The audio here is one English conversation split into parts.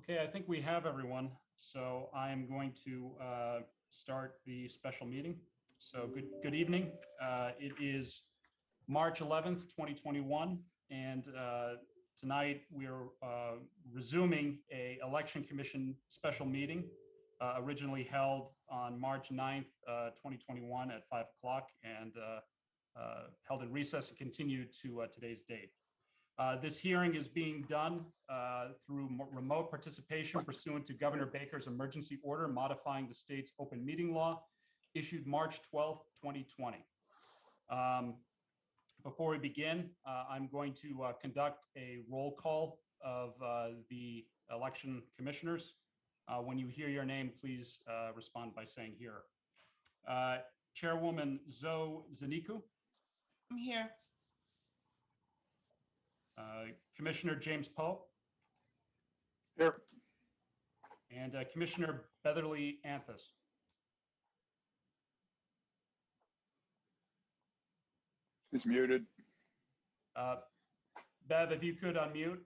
Okay, I think we have everyone. So I am going to start the special meeting. So good evening. It is March 11th, 2021, and tonight we're resuming a election commission special meeting originally held on March 9th, 2021 at 5 o'clock and held in recess and continued to today's date. This hearing is being done through remote participation pursuant to Governor Baker's emergency order modifying the state's open meeting law issued March 12th, 2020. Before we begin, I'm going to conduct a roll call of the election commissioners. When you hear your name, please respond by saying here. Chairwoman Zoe Zaniku. I'm here. Commissioner James Pope. Here. And Commissioner Beverly Anthus. He's muted. Bev, if you could unmute.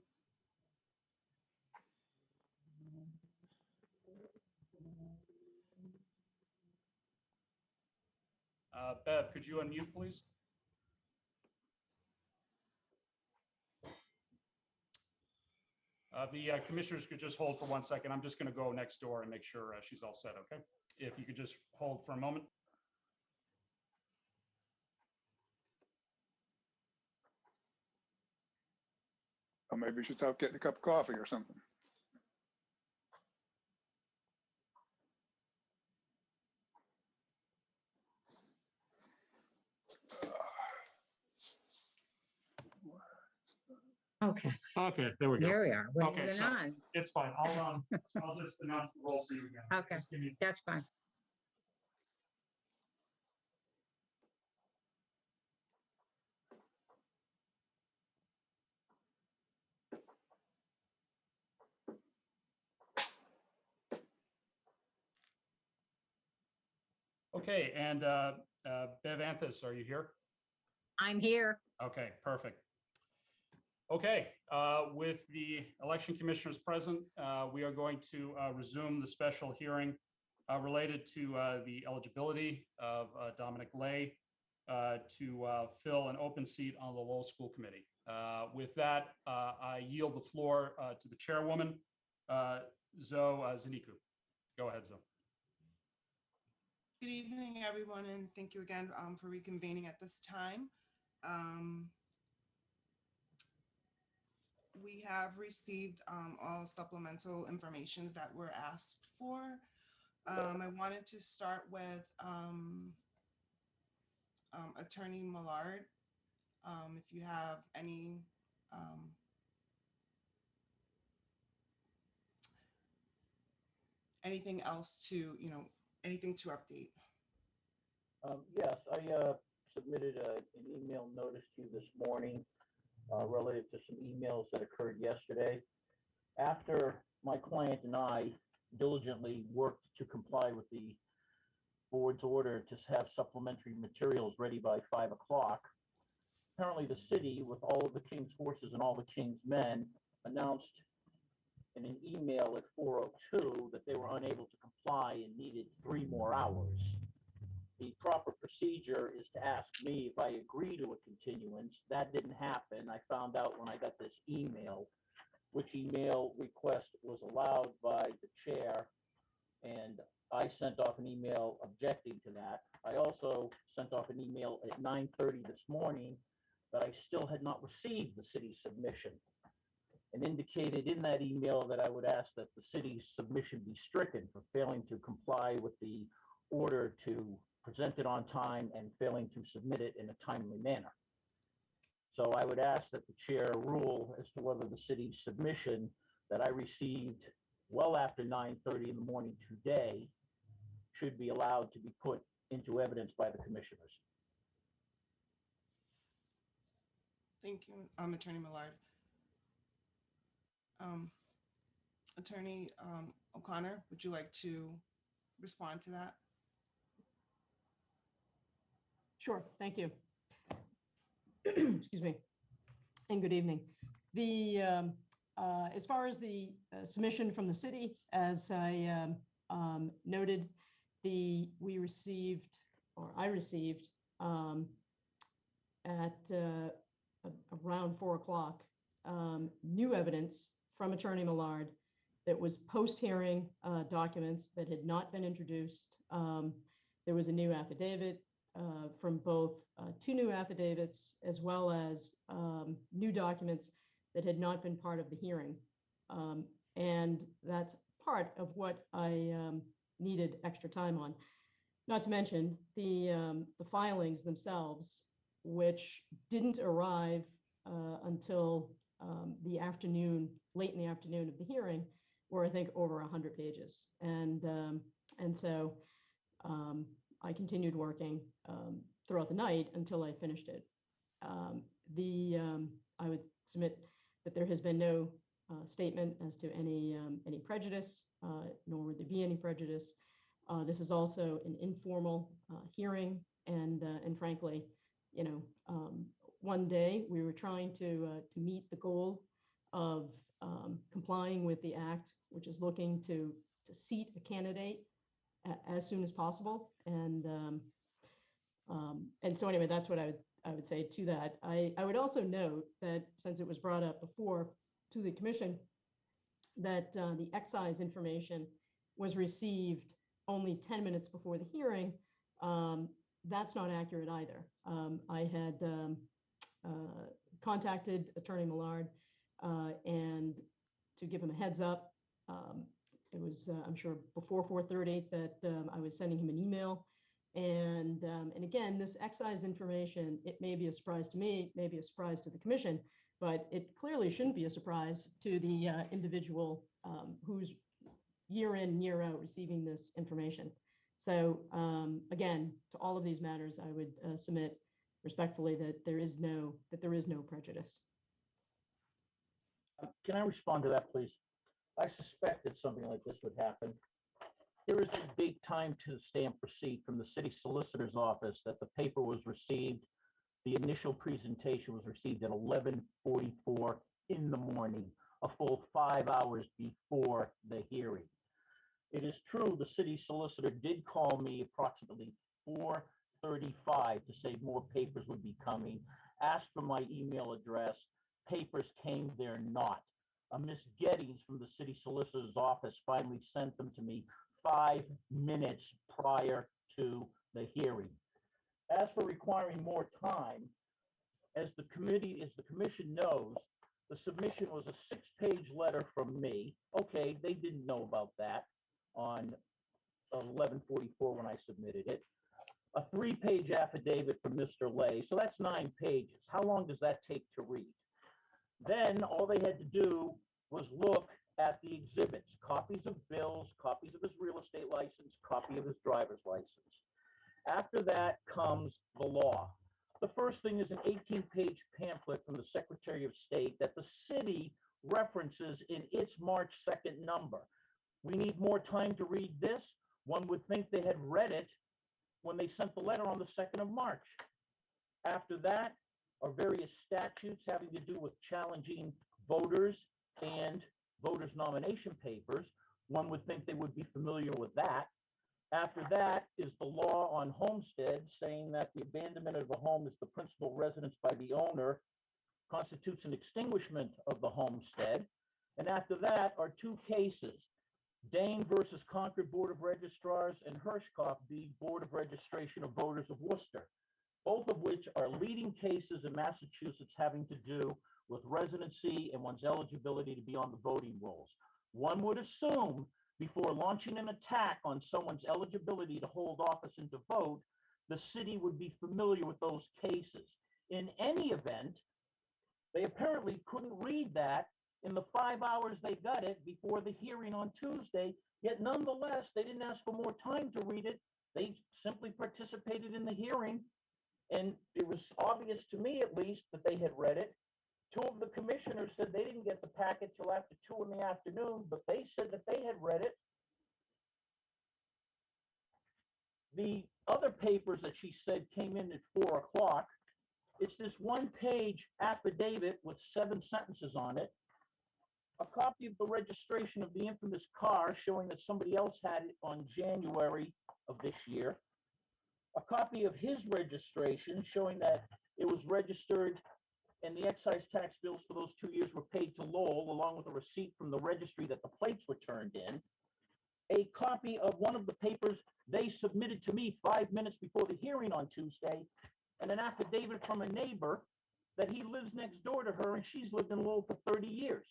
Bev, could you unmute, please? The commissioners could just hold for 1 second. I'm just going to go next door and make sure she's all set, okay? If you could just hold for a moment. Or maybe you should stop getting a cup of coffee or something. Okay, Okay, there we go. there we are. We're Okay, moving so- on. It's fine. I'll just announce the roll for you again. Okay. Just give me- That's fine. Okay, and Bev Anthus, are you here? I'm here. Okay, perfect. Okay, with the election commissioners present, we are going to resume the special hearing related to the eligibility of Dominic Lay to fill an open seat on the Lowell School Committee. With that, I yield the floor to the chairwoman, Zoe Zaniku. Go ahead, Zoe. Good evening, everyone, and thank you again for reconvening at this time. We have received all supplemental informations that were asked for. I wanted to start with Attorney Millard. If you have anything else to, anything to update. Yes, I submitted an email notice to you this morning relative to some emails that occurred yesterday. After my client and I diligently worked to comply with the board's order to have supplementary materials ready by 5 o'clock, apparently the city, with all of the King's horses and all the King's men, announced in an email at 4:02 that they were unable to comply and needed 3 more hours. The proper procedure is to ask me if I agree to a continuance. That didn't happen. I found out when I got this email, which email request was allowed by the chair, and I sent off an email objecting to that. I also sent off an email at 9:30 this morning that I still had not received the city's submission, and indicated in that email that I would ask that the city's submission be stricken for failing to comply with the order to present it on time and failing to submit it in a timely manner. So I would ask that the chair rule as to whether the city's submission that I received well after 9:30 in the morning today should be allowed to be put into evidence by the commissioners. Thank you, Attorney Millard. Attorney O'Connor, would you like to respond to that? Sure, thank you. Excuse me, and good evening. The As far as the submission from the city, as I noted, we received, or I received, at around 4 o'clock, new evidence from Attorney Millard that was post-hearing documents that had not been introduced. There was a new affidavit from both two new affidavits, as well as new documents that had not been part of the hearing. And that's part of what I needed extra time on. Not to mention the filings themselves, which didn't arrive until the afternoon, late in the afternoon of the hearing, were I think over 100 pages. And so I continued working throughout the night until I finished it. I would submit that there has been no statement as to any prejudice, nor would there be any prejudice. This is also an informal hearing, and frankly, you know, one day we were trying to meet the goal of complying with the act, which is looking to seat a candidate as soon as possible, and so anyway, that's what I would say to that. I would also note that, since it was brought up before to the commission, that the excise information was received only 10 minutes before the hearing. That's not accurate either. I had contacted Attorney Millard and to give him a heads up. It was, I'm sure, before 4:30 that I was sending him an email. And again, this excise information, it may be a surprise to me, it may be a surprise to the commission, but it clearly shouldn't be a surprise to the individual who's year in, year out receiving this information. So again, to all of these matters, I would submit respectfully that there is no prejudice. Can I respond to that, please? I suspected something like this would happen. There is a big time to stamp receipt from the city solicitor's office that the paper was received. The initial presentation was received at 11:44 in the morning, a full 5 hours before the hearing. It is true the city solicitor did call me approximately 4:35 to say more papers would be coming, asked for my email address. Papers came, they're not. Miss Gettys from the city solicitor's office finally sent them to me 5 minutes prior to the hearing. As for requiring more time, as the commission knows, the submission was a 6-page letter from me. Okay, they didn't know about that on 11:44 when I submitted it. A 3-page affidavit from Mr. Lay, so that's 9 pages. How long does that take to read? Then all they had to do was look at the exhibits, copies of bills, copies of his real estate license, copy of his driver's license. After that comes the law. The first thing is an 18-page pamphlet from the Secretary of State that the city references in its March 2nd number. We need more time to read this. One would think they had read it when they sent the letter on the 2nd of March. After that are various statutes having to do with challenging voters and voters' nomination papers. One would think they would be familiar with that. After that is the law on homestead, saying that the abandonment of a home is the principal residence by the owner constitutes an extinguishment of the homestead. And after that are 2 cases, Dane versus Concord Board of Registrars and Hirschkopf v. Board of Registration of Voters of Worcester, both of which are leading cases in Massachusetts having to do with residency and one's eligibility to be on the voting rolls. One would assume, before launching an attack on someone's eligibility to hold office and to vote, the city would be familiar with those cases. In any event, they apparently couldn't read that in the 5 hours they got it before the hearing on Tuesday, yet nonetheless, they didn't ask for more time to read it. They simply participated in the hearing, and it was obvious to me, at least, that they had read it. 2 of the commissioners said they didn't get the packet till after 2 in the afternoon, but they said that they had read it. The other papers that she said came in at 4 o'clock. It's this 1-page affidavit with 7 sentences on it. a copy of the registration of the infamous car showing that somebody else had it on January of this year, a copy of his registration showing that it was registered and the excise tax bills for those 2 years were paid to Lowell, along with a receipt from the registry that the plates were turned in, a copy of one of the papers they submitted to me 5 minutes before the hearing on Tuesday, and an affidavit from a neighbor that he lives next door to her and she's lived in Lowell for 30 years.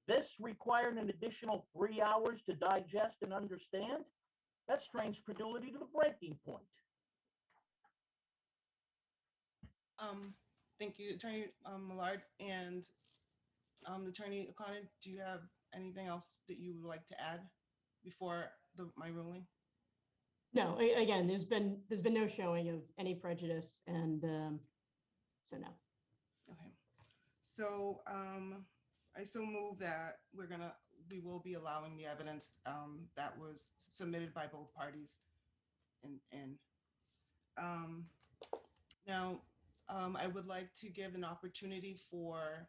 This required an additional 3 hours to digest and understand? That strains credulity to the breaking point. Thank you, Attorney Millard. And Attorney O'Connor, do you have anything else that you would like to add before my ruling? No, again, there's been no showing of any prejudice, and so no. Okay, so I so move that we will be allowing the evidence that was submitted by both parties in. Now, I would like to give an opportunity for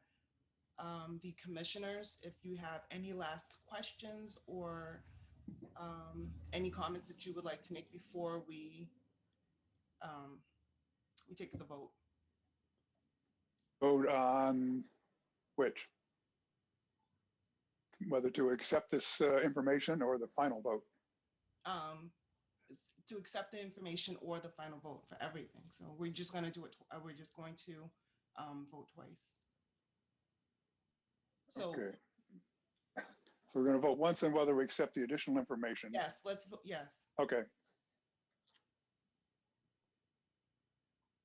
the commissioners, if you have any last questions or any comments that you would like to make before we take the vote. Vote on which? Whether to accept this information or the final vote? To accept the information or the final vote for everything. So we're just going to do it. We're just going to vote twice. So Okay. So we're going to vote once on whether we accept the additional information. yes, let's vote. Yes. Okay.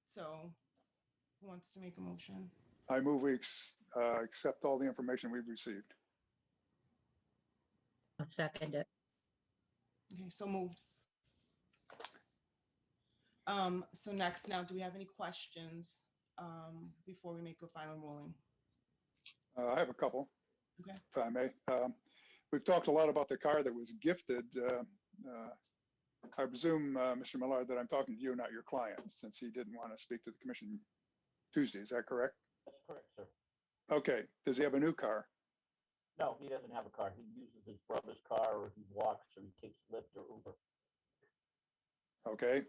So who wants to make a motion? I move we accept all the information we've received. I'll second it. Okay, so moved. So next, now, do we have any questions before we make a final ruling? I have a couple, Okay. if I may. We've talked a lot about the car that was gifted. I presume, Mr. Millard, that I'm talking to you, not your client, since he didn't want to speak to the commission Tuesday. Is that correct? That's correct, sir. Okay. Does he have a new car? No, he doesn't have a car. He uses his brother's car, or he walks, or he takes Lyft or Uber. Okay.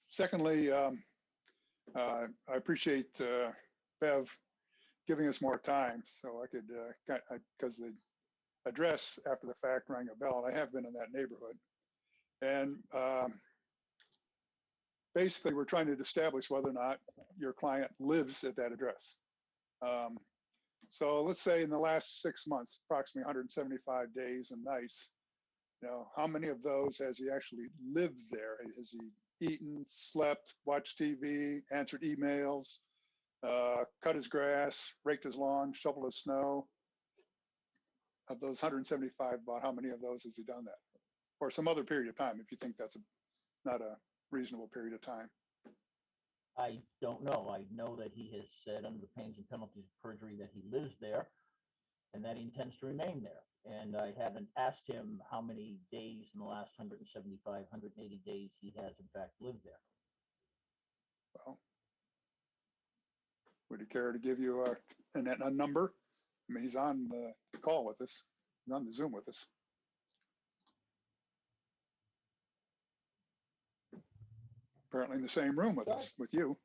Secondly, I appreciate Bev giving us more time so I could, because the address after the fact rang a bell, and I have been in that neighborhood. And basically, we're trying to establish whether or not your client lives at that address. So let's say in the last 6 months, approximately 175 days and nights, how many of those has he actually lived there? Has he eaten, slept, watched TV, answered emails, cut his grass, raked his lawn, shoveled his snow? Of those 175, about how many of those has he done that? Or some other period of time, if you think that's not a reasonable period of time. I don't know. I know that he has said under the pains and penalties of perjury that he lives there and that he intends to remain there. And I haven't asked him how many days in the last 175, 180 days he has in fact lived there. Well, would he care to give you a number? I mean, he's on the call with us. He's on the Zoom with us. Apparently in the same room with us, with you.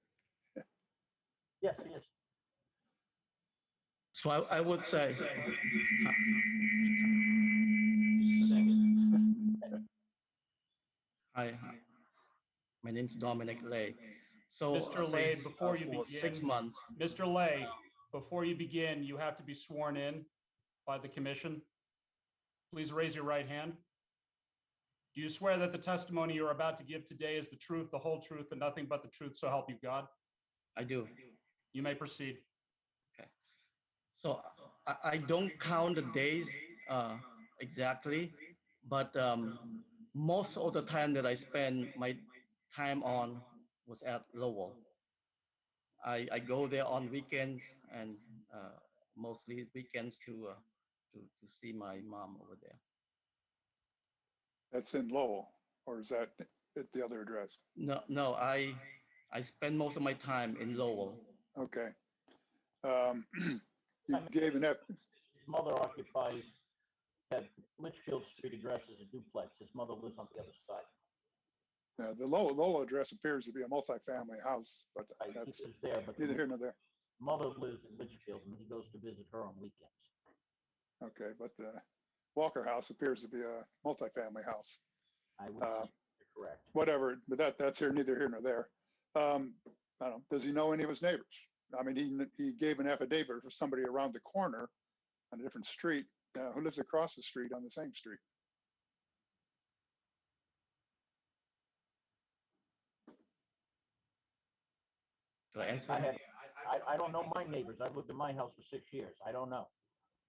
Yes, he is. So I would say, hi, my name is Dominic Lay. So Mr. Lay, before you for begin, 6 months, Mr. Lay, before you begin, you have to be sworn in by the commission. Please raise your right hand. Do you swear that the testimony you're about to give today is the truth, the whole truth, and nothing but the truth, so help you God? I do. You may proceed. So I don't count the days exactly, but most of the time that I spend my time on was at Lowell. I go there on weekends and mostly weekends to see my mom over there. That's in Lowell, or is that at the other address? No, I spend most of my time in Lowell. Okay. you gave an, His mother occupies that Litchfield Street address is a duplex. His mother lives on the other side. the Lowell address appears to be a multifamily house, but Right, he that's lives there, but neither the here nor there. mother lives in Litchfield and he goes to visit her on weekends. Okay, but the Walker House appears to be a multifamily house. I would suspect you're correct. Whatever, but that's here, neither here nor there. I don't know, does he know any of his neighbors? I mean, he gave an affidavit for somebody around the corner on a different street, who lives across the street on the same street. Do I answer? I don't know my neighbors. I've lived in my house for 6 years. I don't know.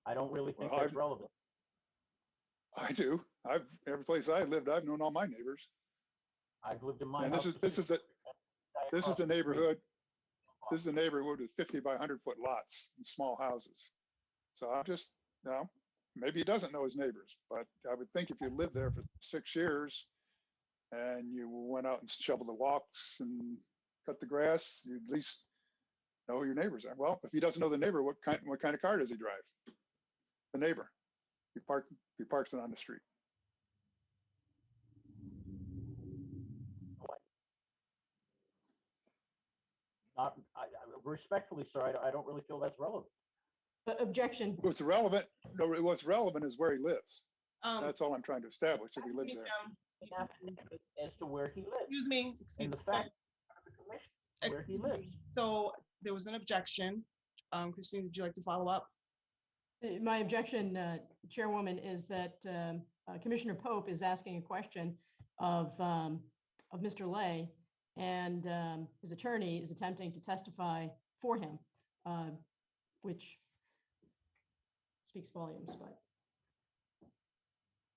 I don't really think Well, that's relevant. I do. Every place I lived, I've known all my neighbors. I've lived in my And house. this is the neighborhood. This is a neighborhood with 50 by 100-foot lots and small houses. So I'm just, maybe he doesn't know his neighbors, but I would think if you lived there for 6 years and you went out and shoveled the walks and cut the grass, you at least know who your neighbors are. Well, if he doesn't know the neighbor, what kind of car does he drive? The neighbor. He parks it on the street. Respectfully, sir, I don't really feel that's relevant. Objection. What's relevant? No, what's relevant is where he lives. Um, That's all I'm trying to establish, if he lives there. As to where he lives. Excuse me. And the fact of the commission where he lives. So there was an objection. Christine, would you like to follow up? My objection, Chairwoman, is that Commissioner Pope is asking a question of Mr. Lay, and his attorney is attempting to testify for him, which speaks volumes, but.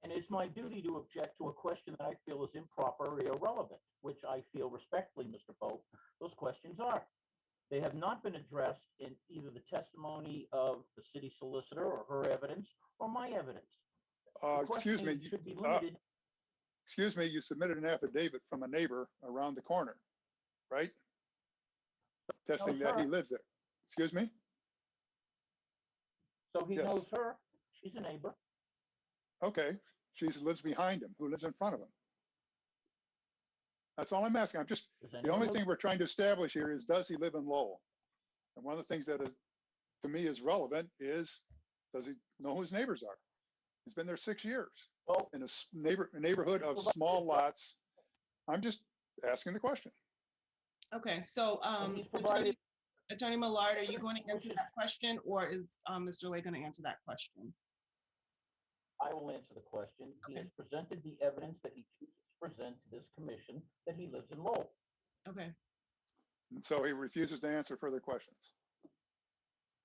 And it's my duty to object to a question that I feel is improper or irrelevant, which I feel respectfully, Mr. Pope, those questions are. They have not been addressed in either the testimony of the city solicitor or her evidence or my evidence. The Excuse me, questioning should be limited. excuse me, you submitted an affidavit from a neighbor around the corner, right? Testing that he sir. lives there. Excuse me? So he Yes. knows her. She's a neighbor. Okay, she lives behind him. Who lives in front of him? That's all I'm asking. I'm just, Does the anyone only know- thing we're trying to establish here is, does he live in Lowell? And one of the things that is, to me, is relevant is, does he know who his neighbors are? He's been there 6 years Well, in a neighborhood of small lots. I'm just asking the question. Okay, so he's provided- Attorney Millard, are you going to answer that question, or is Mr. Lay going to answer that question? I will answer the question. He has presented the evidence that he chooses to present to this commission that he lives in Lowell. Okay, And so he refuses to answer further questions.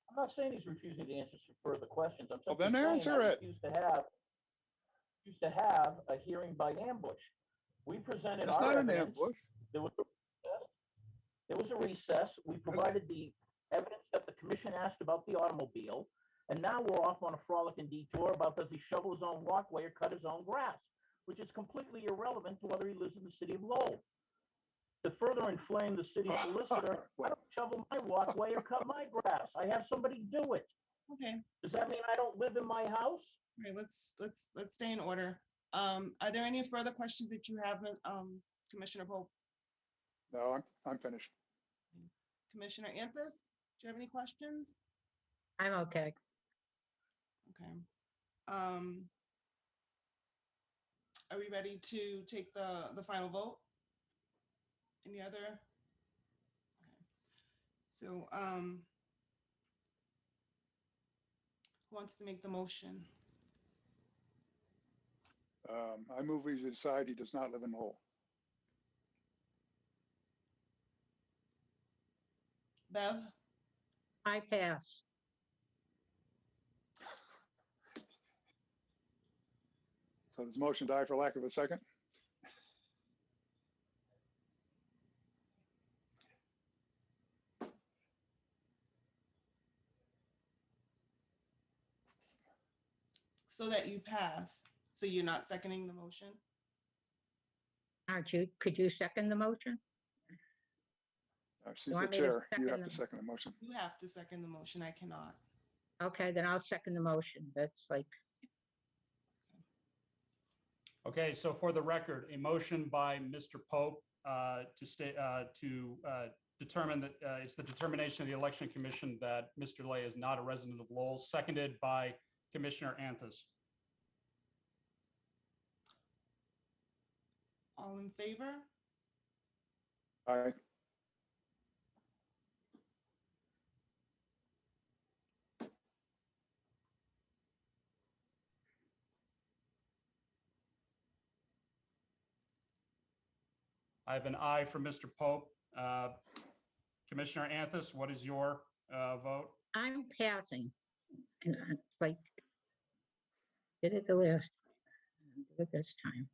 I'm not saying he's refusing to answer some further questions. I'm Well, simply then saying answer I it. refuse to have a hearing by ambush. We presented It's our not an evidence. ambush. There was a recess. We provided the evidence that the commission asked about the automobile. And now we're off on a frolicking detour about does he shovel his own walkway or cut his own grass, which is completely irrelevant to whether he lives in the city of Lowell. To further inflame the city solicitor, I don't shovel my walkway or cut my grass. I have somebody do it. okay, Does that mean I don't live in my house? all right, let's stay in order. Are there any further questions that you have, Commissioner Pope? No, I'm finished. Commissioner Anthus, do you have any questions? I'm okay. Okay. Are we ready to take the final vote? Any other? Okay. So, who wants to make the motion? I move we decide he does not live in Lowell. Bev? I pass. So does motion die for lack of a second? So that you pass. So you're not seconding the motion? Aren't you? Could you second the motion? She's the want me to chair. You second have to the- second the motion. You have to second the motion. I cannot. Okay, then I'll second the motion. That's like, Okay, so for the record, a motion by Mr. Pope to determine that it's the determination of the Election Commission that Mr. Lay is not a resident of Lowell, seconded by Commissioner Anthony. All in favor? Aye. I have an aye for Mr. Pope. Commissioner Anthony, what is your vote? I'm passing. And it's like, did it the last, did it this time.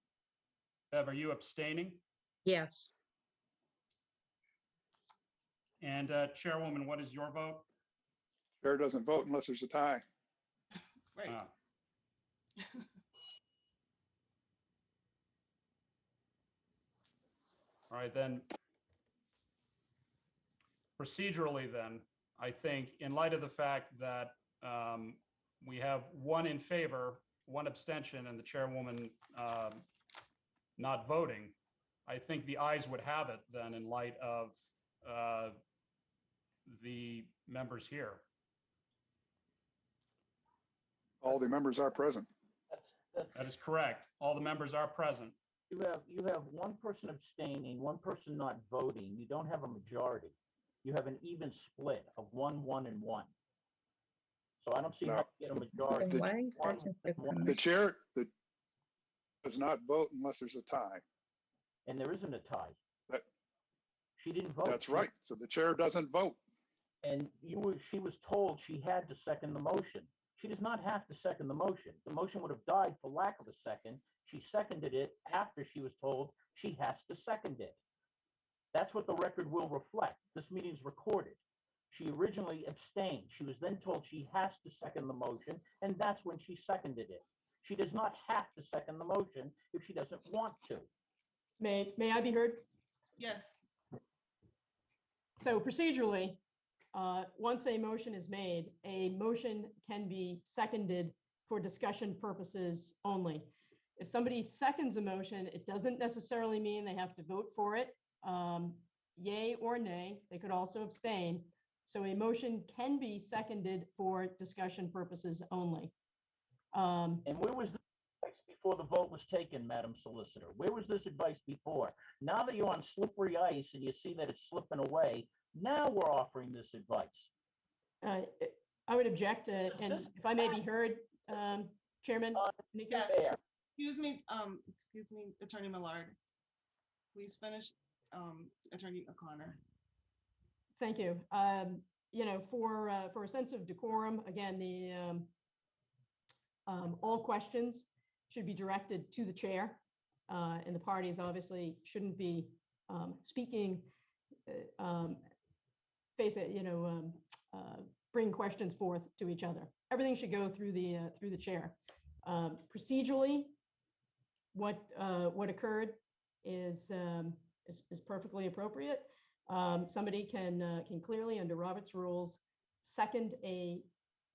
Bev, are you abstaining? Yes, And Chairwoman, what is your vote? Chair doesn't vote unless there's a tie. Right. Ah. All right, then. Procedurally, then, I think in light of the fact that we have one in favor, one abstention, and the chairwoman not voting, I think the ayes would have it then in light of the members here. All the members are present. That is correct. All the members are present. You have one person abstaining, one person not voting. You don't have a majority. You have an even split of 1, 1, and 1. So I don't see how you get a majority. then why One doesn't and the one. The chair does not vote unless there's a tie. And there isn't a tie. That- She didn't vote. That's right. So the chair doesn't vote. And she was told she had to second the motion. She does not have to second the motion. The motion would have died for lack of a second. She seconded it after she was told she has to second it. That's what the record will reflect. This meeting is recorded. She originally abstained. She was then told she has to second the motion, and that's when she seconded it. She does not have to second the motion if she doesn't want to. May I be heard? Yes. So procedurally, once a motion is made, a motion can be seconded for discussion purposes only. If somebody seconds a motion, it doesn't necessarily mean they have to vote for it, yay or nay. They could also abstain. So a motion can be seconded for discussion purposes only. And where was this advice before the vote was taken, Madam Solicitor? Where was this advice before? Now that you're on slippery ice and you see that it's slipping away, now we're offering this advice. I would object, and if I may be heard, Chairman Nikas? Yes. Fair. Excuse me, Attorney Millard. Please finish, Attorney O'Connor. Thank you. You know, for a sense of decorum, again, the all questions should be directed to the chair, and the parties obviously shouldn't be speaking, bring questions forth to each other. Everything should go through the chair. Procedurally, what occurred is perfectly appropriate. Somebody can clearly, under Robert's rules, second a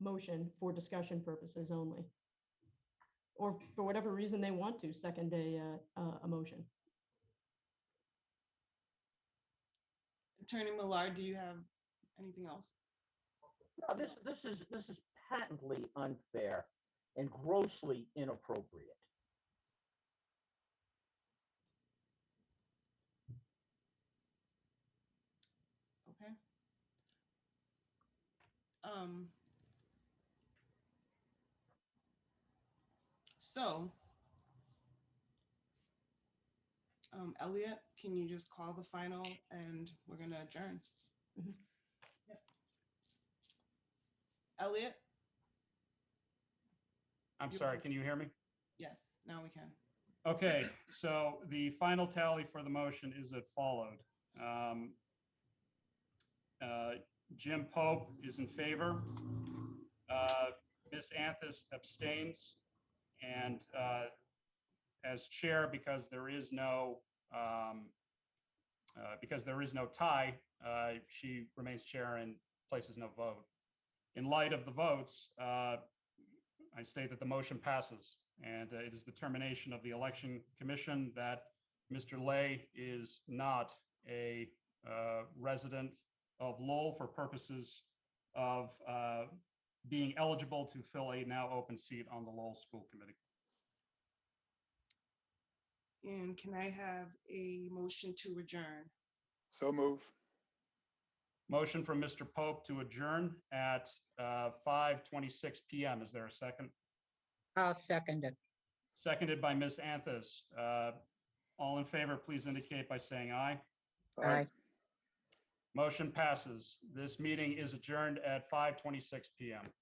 motion for discussion purposes only, or for whatever reason they want to second a motion. Attorney Millard, do you have anything else? No, this is patently unfair and grossly inappropriate. Okay. So, Elliot, can you just call the final and we're gonna adjourn? Mhm. Yep. Elliot? I'm You're sorry, on. can you hear me? Yes, now we can. Okay, so the final tally for the motion is as followed. Jim Pope is in favor. Ms. Anthony abstains. And as chair, because there is no tie, she remains chair and places no vote. in light of the votes, I state that the motion passes, and it is the determination of the Election Commission that Mr. Lay is not a resident of Lowell for purposes of being eligible to fill a now open seat on the Lowell School Committee. And can I have a motion to adjourn? So move. Motion from Mr. Pope to adjourn at 5:26 PM. Is there a second? I'll second it. Seconded by Ms. Anthos. All in favor, please indicate by saying aye. Aye. Motion passes. This meeting is adjourned at 5:26 PM.